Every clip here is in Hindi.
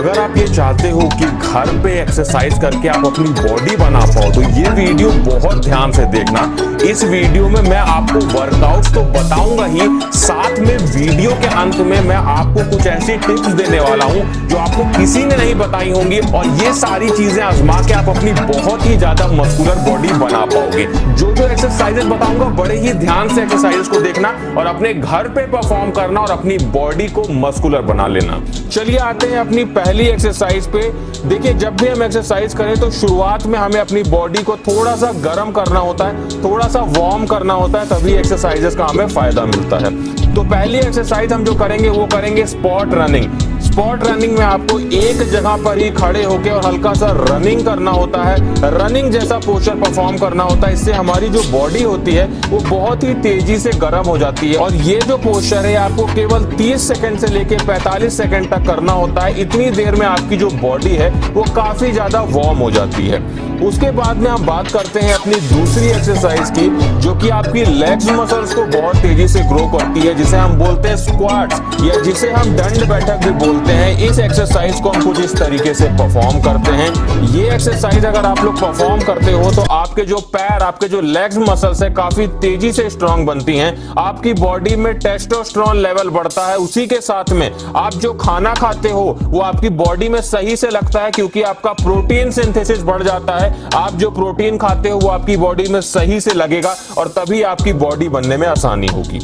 अगर आप ये चाहते हो कि घर पे एक्सरसाइज करके आप अपनी बॉडी बना पाओ तो ये वीडियो बहुत ध्यान से देखना। इस वीडियो में मैं आपको वर्कआउट्स तो बताऊंगा ही, साथ में वीडियो के अंत में मैं आपको कुछ ऐसी टिप्स देने वाला हूं जो आपको किसी ने नहीं बताई होंगी, और ये सारी चीजें आजमा के आप अपनी बहुत ही ज्यादा मस्कुलर बॉडी बना पाओगे। जो जो एक्सरसाइजेस बताऊंगा बड़े ही ध्यान से एक्सरसाइजेस को देखना और अपने घर पे परफॉर्म करना और अपनी बॉडी को मस्कुलर बना लेना। चलिए आते हैं अपनी पहली एक्सरसाइज पे। देखिए, जब भी हम एक्सरसाइज करें तो शुरुआत में हमें अपनी बॉडी को थोड़ा सा गर्म करना होता है, थोड़ा सा वार्म करना होता है, तभी एक्सरसाइजेस का हमें फायदा मिलता है। तो पहली एक्सरसाइज हम जो करेंगे वो करेंगे स्पॉट रनिंग। स्पॉट रनिंग में आपको एक जगह पर ही खड़े होकर और हल्का सा रनिंग करना होता है, रनिंग जैसा पोस्चर परफॉर्म करना होता है। इससे हमारी जो बॉडी होती है वो बहुत ही तेजी से गर्म हो जाती है, और ये जो पोस्चर है आपको केवल 30 सेकंड से लेकर 45 सेकंड तक करना होता है। इतनी देर में आपकी जो बॉडी है वो काफी ज्यादा वार्म हो जाती है। उसके बाद में हम बात करते हैं अपनी दूसरी एक्सरसाइज की, जो कि आपकी लेग्स मसल्स को बहुत तेजी से ग्रो करती है, जिसे हम बोलते हैं स्क्वाट्स, या जिसे हम दंड बैठक भी बोलते हैं। इस एक्सरसाइज को हम कुछ इस तरीके से परफॉर्म करते हैं। ये एक्सरसाइज अगर आप लोग परफॉर्म करते हो तो आपके जो पैर, आपके जो लेग्स मसल्स है काफी तेजी से स्ट्रांग बनती हैं। आपकी बॉडी में टेस्टोस्टेरोन लेवल बढ़ता है। उसी के साथ में आप जो खाना खाते हो वो आपकी बॉडी में सही से लगता है, क्योंकि आपका प्रोटीन सिंथेसिस बढ़ जाता है। आप जो प्रोटीन खाते हो वो आपकी बॉडी में सही से लगेगा और तभी आपकी बॉडी बनने में आसानी होगी।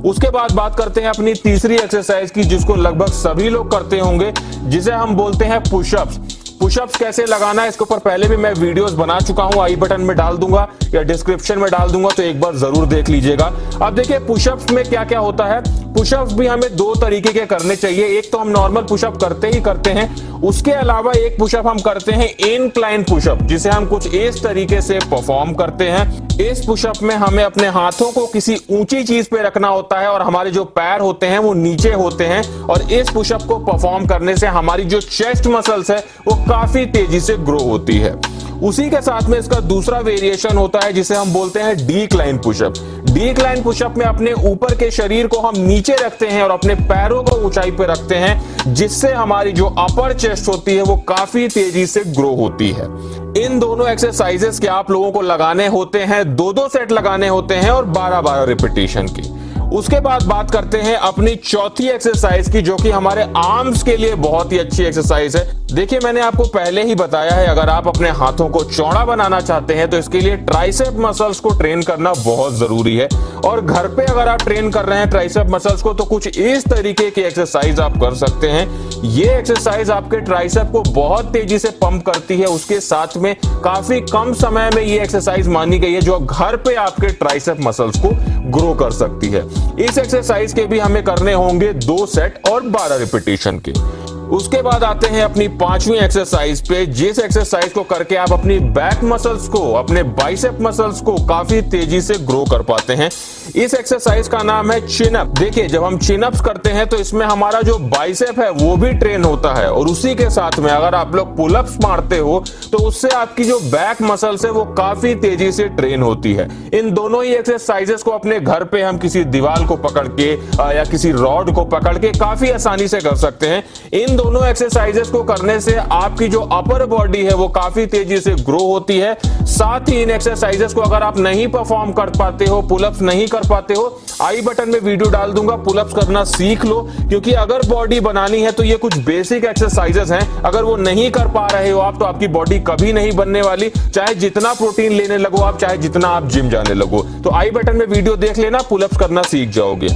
उसके बाद बात करते हैं अपनी तीसरी एक्सरसाइज की, जिसको लगभग सभी लोग करते होंगे, जिसे हम बोलते हैं पुशअप्स। पुशअप्स कैसे लगाना है इसके ऊपर पहले भी मैं वीडियोस बना चुका हूं, आई बटन में डाल दूंगा या डिस्क्रिप्शन में डाल दूंगा, तो एक बार जरूर देख लीजिएगा। अब देखिए पुशअप्स में क्या क्या होता है। पुशअप्स भी हमें दो तरीके के करने चाहिए। एक तो हम नॉर्मल पुशअप करते ही करते हैं, उसके अलावा एक पुशअप हम करते हैं इंक्लाइन पुशअप, जिसे हम कुछ इस तरीके से परफॉर्म करते हैं। इस पुशअप में हमें अपने हाथों को किसी ऊंची चीज पे रखना होता है और हमारे जो पैर होते हैं वो नीचे होते हैं, और इस पुशअप को परफॉर्म करने से हमारी जो चेस्ट मसल्स है वो काफी तेजी से ग्रो होती है। उसी के साथ में इसका दूसरा वेरिएशन होता है जिसे हम बोलते हैं डिक्लाइन पुशअप। डिक्लाइन पुशअप में अपने ऊपर के शरीर को हम नीचे रखते हैं और अपने पैरों को ऊंचाई पे रखते हैं, जिससे हमारी जो अपर चेस्ट होती है वो काफी तेजी से ग्रो होती है। इन दोनों एक्सरसाइजेस के आप लोगों को लगाने होते हैं, 2-2 सेट लगाने होते हैं और 12-12 रिपीटेशन की। उसके बाद बात करते हैं अपनी चौथी एक्सरसाइज की, जो कि हमारे आर्म्स के लिए बहुत ही अच्छी एक्सरसाइज है। देखिए, मैंने आपको पहले ही बताया है, अगर आप अपने हाथों को चौड़ा बनाना चाहते हैं तो इसके लिए ट्राइसेप मसल्स को ट्रेन करना बहुत जरूरी है। और घर पे अगर आप ट्रेन कर रहे हैं ट्राइसेप मसल्स को तो कुछ इस तरीके की एक्सरसाइज आप कर सकते हैं। ये एक्सरसाइज आपके ट्राइसेप को बहुत तेजी से पंप करती है। उसके साथ में काफी कम समय में ये एक्सरसाइज मानी गई है जो घर पे आपके ट्राइसेप मसल्स को ग्रो कर सकती है। इस एक्सरसाइज के भी हमें करने होंगे 2 सेट और 12 रिपीटेशन के। उसके बाद आते हैं अपनी पांचवी एक्सरसाइज पे, जिस एक्सरसाइज को करके आप अपनी बैक मसल्स को, अपने बाइसेप मसल्स को काफी तेजी से ग्रो कर पाते हैं। इस एक्सरसाइज का नाम है चिन अप। देखिए, जब हम चिन अप्स करते हैं तो इसमें हमारा जो बाइसेप है वो भी ट्रेन होता है, और उसी के साथ में अगर आप लोग पुल अप्स मारते हो तो उससे आपकी जो बैक मसल्स है वो काफी तेजी से ट्रेन होती है। इन दोनों ही एक्सरसाइजेस को अपने घर पे हम किसी दीवार को पकड़ के या किसी रॉड को पकड़ के काफी आसानी से कर सकते हैं। इन दोनों एक्सरसाइजेस को करने से आपकी जो अपर बॉडी है वो काफी तेजी से ग्रो होती है। साथ ही इन एक्सरसाइजेस को अगर आप नहीं परफॉर्म कर पाते हो, पुलअप्स नहीं कर पाते हो, आई बटन में वीडियो डाल दूंगा, पुलअप्स करना सीख लो, क्योंकि अगर बॉडी बनानी है तो ये कुछ बेसिक एक्सरसाइजेस हैं। अगर वो नहीं कर पा रहे हो आप तो आपकी बॉडी कभी नहीं बनने वाली, चाहे जितना प्रोटीन लेने लगो आप, चाहे जितना आप जिम जाने लगो। तो आई बटन में वीडियो देख लेना, पुलअप्स करना सीख जाओगे।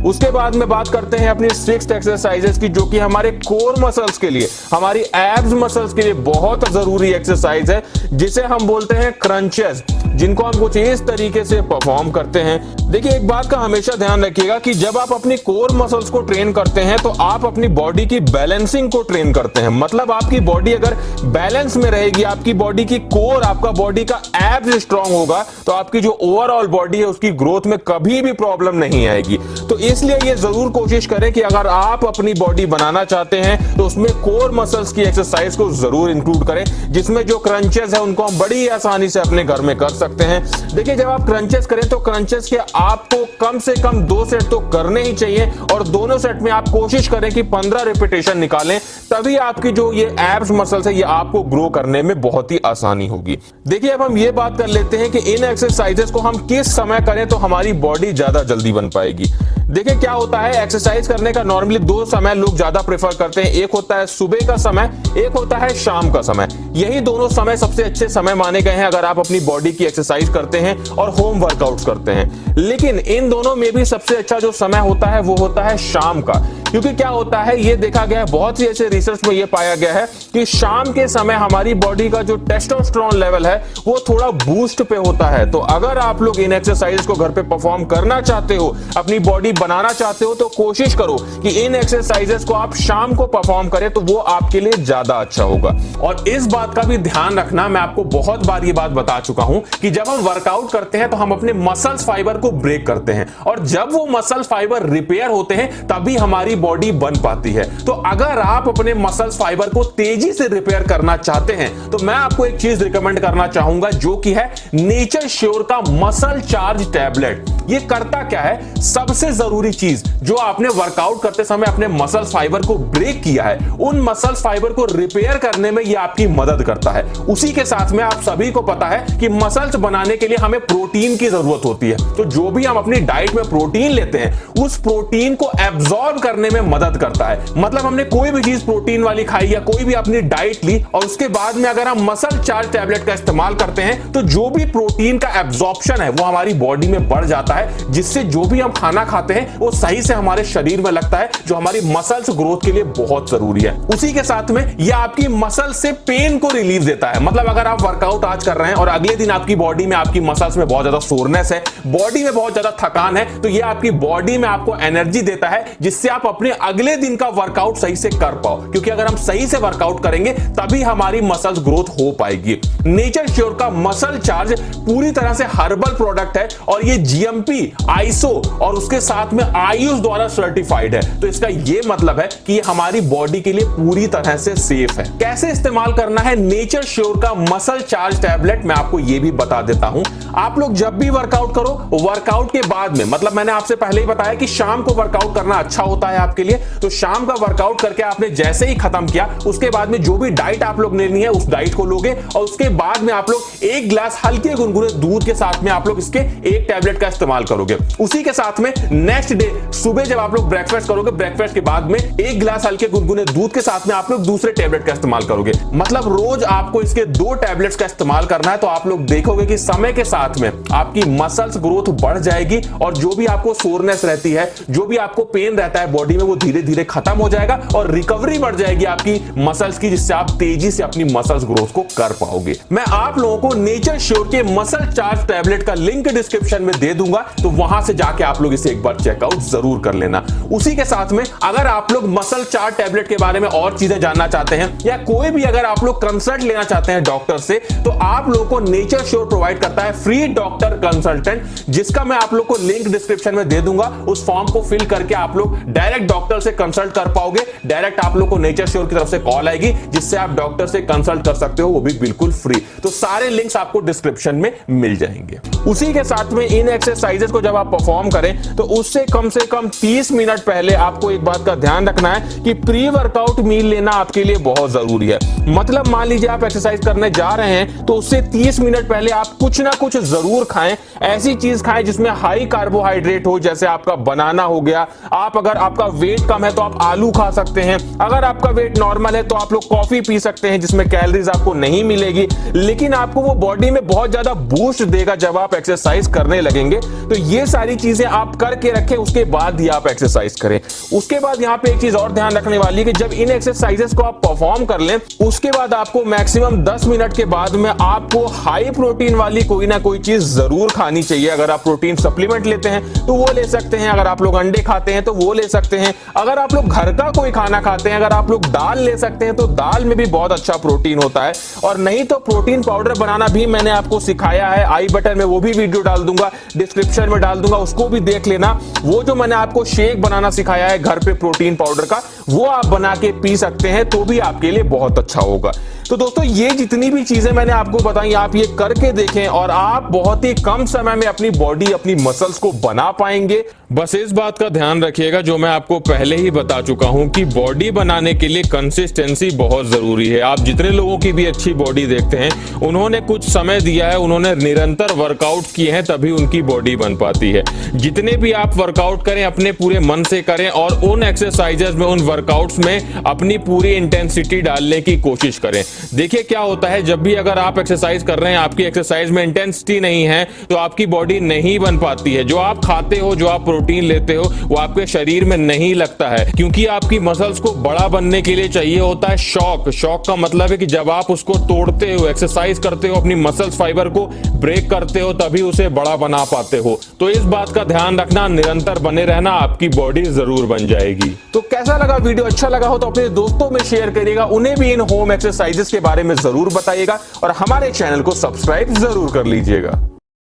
उसके बाद में बात करते हैं अपनी 6th एक्सरसाइजेस की, जो कि हमारे कोर मसल्स के लिए, हमारी एब्स मसल्स के लिए बहुत जरूरी एक्सरसाइज है, जिसे हम बोलते हैं क्रंचेस, जिनको हम कुछ इस तरीके से परफॉर्म करते हैं। देखिए, एक बात का हमेशा ध्यान रखिएगा कि जब आप अपनी कोर मसल्स को ट्रेन करते हैं तो आप अपनी बॉडी की बैलेंसिंग को ट्रेन करते हैं। मतलब आपकी बॉडी अगर बैलेंस में रहेगी, आपकी बॉडी की कोर, आपका बॉडी का एब्स स्ट्रांग होगा, तो आपकी जो ओवरऑल बॉडी है उसकी ग्रोथ में कभी भी प्रॉब्लम नहीं आएगी। तो इसलिए ये जरूर कोशिश करें कि अगर आप अपनी बॉडी बनाना चाहते हैं तो उसमें कोर मसल्स की एक्सरसाइज को जरूर इंक्लूड करें, जिसमें जो क्रंचेस है उनको हम बड़ी आसानी से अपने घर में कर सकते हैं। देखिए, जब आप क्रंचेस करें तो क्रंचेस के आपको कम से कम 2 सेट तो करने ही चाहिए, और दोनों सेट में आप कोशिश करें कि 15 रिपीटेशन निकालें, तभी आपकी जो ये एब्स मसल्स है ये आपको ग्रो करने में बहुत ही आसानी होगी। देखिए, अब हम ये बात कर लेते हैं कि इन एक्सरसाइजेस को हम किस समय करें तो हमारी बॉडी ज्यादा जल्दी बन पाएगी। देखिए, क्या होता है, एक्सरसाइज करने का नॉर्मली 2 समय लोग ज्यादा प्रेफर करते हैं। एक होता है सुबह का समय, एक होता है शाम का समय। यही दोनों समय सबसे अच्छे समय माने गए हैं अगर आप अपनी बॉडी की एक्सरसाइज करते हैं और होम वर्कआउट करते हैं। लेकिन इन दोनों में भी सबसे अच्छा जो समय होता है वो होता है शाम का, क्योंकि क्या होता है, ये देखा गया है, बहुत सी ऐसे रिसर्च में ये पाया गया है कि शाम के समय हमारी बॉडी का जो टेस्टोस्टेरोन लेवल है वो थोड़ा बूस्ट पे होता है। तो अगर आप लोग इन एक्सरसाइज को घर पे परफॉर्म करना चाहते हो, अपनी बॉडी बनाना चाहते हो, तो कोशिश करो कि इन एक्सरसाइजेस को आप शाम को परफॉर्म करें, तो वो आपके लिए ज्यादा अच्छा होगा। और इस बात का भी ध्यान रखना, मैं आपको बहुत बार ये बात बता चुका हूं कि जब हम वर्कआउट करते हैं तो हम अपने मसल्स फाइबर को ब्रेक करते हैं, और जब वो मसल फाइबर रिपेयर होते हैं तभी हमारी बॉडी बन पाती है। तो अगर आप अपने मसल्स फाइबर को तेजी से रिपेयर करना चाहते हैं तो मैं आपको एक चीज रिकमेंड करना चाहूंगा, जो कि है नेचर श्योर का मसल चार्ज टैबलेट। ये करता क्या है, सबसे जरूरी चीज, जो आपने वर्कआउट करते समय अपने मसल्स फाइबर को ब्रेक किया है, उन मसल्स फाइबर को रिपेयर करने में ये आपकी मदद करता है। उसी के साथ में आप सभी को पता है कि मसल्स बनाने के लिए हमें प्रोटीन की जरूरत होती है। तो जो भी हम अपनी डाइट में प्रोटीन लेते हैं, उस प्रोटीन को एब्जॉर्ब करने में मदद करता है। मतलब हमने कोई भी चीज प्रोटीन वाली खाई या कोई भी अपनी डाइट ली, और उसके बाद में अगर हम मसल चार्ज टैबलेट का इस्तेमाल करते हैं तो जो भी प्रोटीन का एब्जॉर्प्शन है वो हमारी बॉडी में बढ़ जाता है, जिससे जो भी हम खाना खाते हैं वो सही से हमारे शरीर में लगता है, जो हमारी मसल्स ग्रोथ के लिए बहुत जरूरी है। उसी के साथ में ये आपकी मसल से पेन को रिलीफ देता है। मतलब अगर आप वर्कआउट आज कर रहे हैं और अगले दिन आपकी बॉडी में, आपकी मसल्स में बहुत ज्यादा सोरनेस है, बॉडी में बहुत ज्यादा थकान है, तो ये आपकी बॉडी में आपको एनर्जी देता है, जिससे आप अपने अगले दिन का वर्कआउट सही से कर पाओ। क्योंकि अगर हम सही से वर्कआउट करेंगे तभी हमारी मसल्स ग्रोथ हो पाएगी। नेचर श्योर का मसल चार्ज पूरी तरह से हर्बल प्रोडक्ट है, और ये जीएमपी, आईएसओ और उसके साथ में आयुष द्वारा सर्टिफाइड है। तो इसका ये मतलब है कि ये हमारी बॉडी के लिए पूरी तरह से सेफ है। कैसे इस्तेमाल करना है नेचर श्योर का मसल चार्ज टैबलेट, मैं आपको ये भी बता देता हूं। आप लोग जब भी वर्कआउट करो, वर्कआउट के बाद में, मतलब मैंने आपसे पहले ही बताया कि शाम को वर्कआउट करना अच्छा होता है आपके लिए, तो शाम का वर्कआउट करके आपने जैसे ही खत्म किया, उसके बाद में जो भी डाइट आप लोग लेनी है उस डाइट को लोगे, और उसके बाद में आप लोग 1 गिलास हल्के गुनगुने दूध के साथ में आप लोग इसके 1 टैबलेट का इस्तेमाल करोगे। उसी के साथ में नेक्स्ट डे सुबह जब आप लोग ब्रेकफास्ट करोगे, ब्रेकफास्ट के बाद में 1 गिलास हल्के गुनगुने दूध के साथ में आप लोग दूसरे टैबलेट का इस्तेमाल करोगे। मतलब रोज आपको इसके 2 टैबलेट्स का इस्तेमाल करना है। तो आप लोग देखोगे कि समय के साथ में आपकी मसल्स ग्रोथ बढ़ जाएगी, और जो भी आपको सोरनेस रहती है, जो भी आपको पेन रहता है बॉडी में, वो धीरे धीरे खत्म हो जाएगा, और रिकवरी बढ़ जाएगी आपकी मसल्स की, जिससे आप तेजी से अपनी मसल्स ग्रोथ को कर पाओगे। मैं आप लोगों को नेचर श्योर के मसल चार्ज टैबलेट का लिंक डिस्क्रिप्शन में दे दूंगा, तो वहां से जाके आप लोग इसे एक बार चेकआउट जरूर कर लेना। उसी के साथ में अगर आप लोग मसल चार्ज टैबलेट के बारे में और चीजें जानना चाहते हैं, या कोई भी अगर आप लोग कंसल्ट लेना चाहते हैं डॉक्टर से, तो आप लोगों को नेचर श्योर प्रोवाइड करता है फ्री डॉक्टर कंसल्टेंट, जिसका मैं आप लोग को लिंक डिस्क्रिप्शन में दे दूंगा। उस फॉर्म को फिल करके आप लोग डायरेक्ट डॉक्टर से कंसल्ट कर पाओगे। डायरेक्ट आप लोग को नेचर श्योर की तरफ से कॉल आएगी, जिससे आप डॉक्टर से कंसल्ट कर सकते हो, वो भी बिल्कुल फ्री। तो सारे लिंक्स आपको डिस्क्रिप्शन में मिल जाएंगे। उसी के साथ में इन एक्सरसाइजेस को जब आप परफॉर्म करें तो उससे कम से कम 30 मिनट पहले आपको एक बात का ध्यान रखना है कि प्री वर्कआउट मील लेना आपके लिए बहुत जरूरी है। मतलब मान लीजिए आप एक्सरसाइज करने जा रहे हैं, तो उससे 30 मिनट पहले आप कुछ ना कुछ जरूर खाएं। ऐसी चीज खाएं जिसमें हाई कार्बोहाइड्रेट हो, जैसे आपका बनाना हो गया। आप अगर आपका वेट कम है तो आप आलू खा सकते हैं। अगर आपका वेट नॉर्मल है तो आप लोग कॉफी पी सकते हैं, जिसमें कैलोरीज आपको नहीं मिलेगी, लेकिन आपको वो बॉडी में बहुत ज्यादा बूस्ट देगा जब आप एक्सरसाइज करने लगेंगे। तो ये सारी चीजें आप करके रखें, उसके बाद ही आप एक्सरसाइज करें। उसके बाद यहाँ पे एक चीज और ध्यान रखने वाली है कि जब इन एक्सरसाइजेस को आप परफॉर्म कर लें, उसके बाद आपको मैक्सिमम 10 मिनट के बाद में आपको हाई प्रोटीन वाली कोई ना कोई चीज जरूर खानी चाहिए। अगर आप प्रोटीन सप्लीमेंट लेते हैं तो वो ले सकते हैं, अगर आप लोग अंडे खाते हैं तो वो ले सकते हैं, अगर आप लोग घर का कोई खाना खाते हैं, अगर आप लोग दाल ले सकते हैं तो दाल में भी बहुत अच्छा प्रोटीन होता है। और नहीं तो प्रोटीन पाउडर बनाना भी मैंने आपको सिखाया है, आई बटन में वो भी वीडियो डाल दूंगा, डिस्क्रिप्शन डिस्क्रिप्शन में डाल दूंगा, उसको भी देख लेना। वो जो मैंने आपको शेक बनाना सिखाया है घर पे प्रोटीन पाउडर का, वो आप बना के पी सकते हैं तो भी आपके लिए बहुत अच्छा होगा। तो दोस्तों ये जितनी भी चीजें मैंने आपको बताई, आप ये करके देखें और आप बहुत ही कम समय में अपनी बॉडी, अपनी मसल्स को बना पाएंगे। बस इस बात का ध्यान रखिएगा जो मैं आपको पहले ही बता चुका हूं कि बॉडी बनाने के लिए कंसिस्टेंसी बहुत जरूरी है। आप जितने लोगों की भी अच्छी बॉडी देखते हैं, उन्होंने कुछ समय दिया है, उन्होंने निरंतर वर्कआउट किए हैं, तभी उनकी बॉडी बन पाती है। जितने भी आप वर्कआउट करें अपने पूरे मन से करें और उन एक्सरसाइजेस में, उन वर्कआउट्स में अपनी पूरी इंटेंसिटी डालने की कोशिश करें। देखिए क्या होता है, जब भी अगर आप एक्सरसाइज कर रहे हैं, आपकी एक्सरसाइज में इंटेंसिटी नहीं है तो आपकी बॉडी नहीं बन पाती है। जो आप खाते हो, जो आप प्रोटीन लेते हो, वो आपके शरीर में नहीं लगता है, क्योंकि आपकी मसल्स को बड़ा बनने के लिए चाहिए होता है शॉक। शॉक का मतलब है कि जब आप उसको तोड़ते हो, एक्सरसाइज करते हो, अपनी मसल्स फाइबर को ब्रेक करते हो, तभी उसे बड़ा बना पाते हो। तो इस बात का ध्यान रखना, निरंतर बने रहना, आपकी बॉडी जरूर बन जाएगी। तो कैसा लगा वीडियो? अच्छा लगा हो तो अपने दोस्तों में शेयर करिएगा, उन्हें भी इन होम एक्सरसाइजेस के बारे में जरूर बताइएगा और हमारे चैनल को सब्सक्राइब जरूर कर लीजिएगा।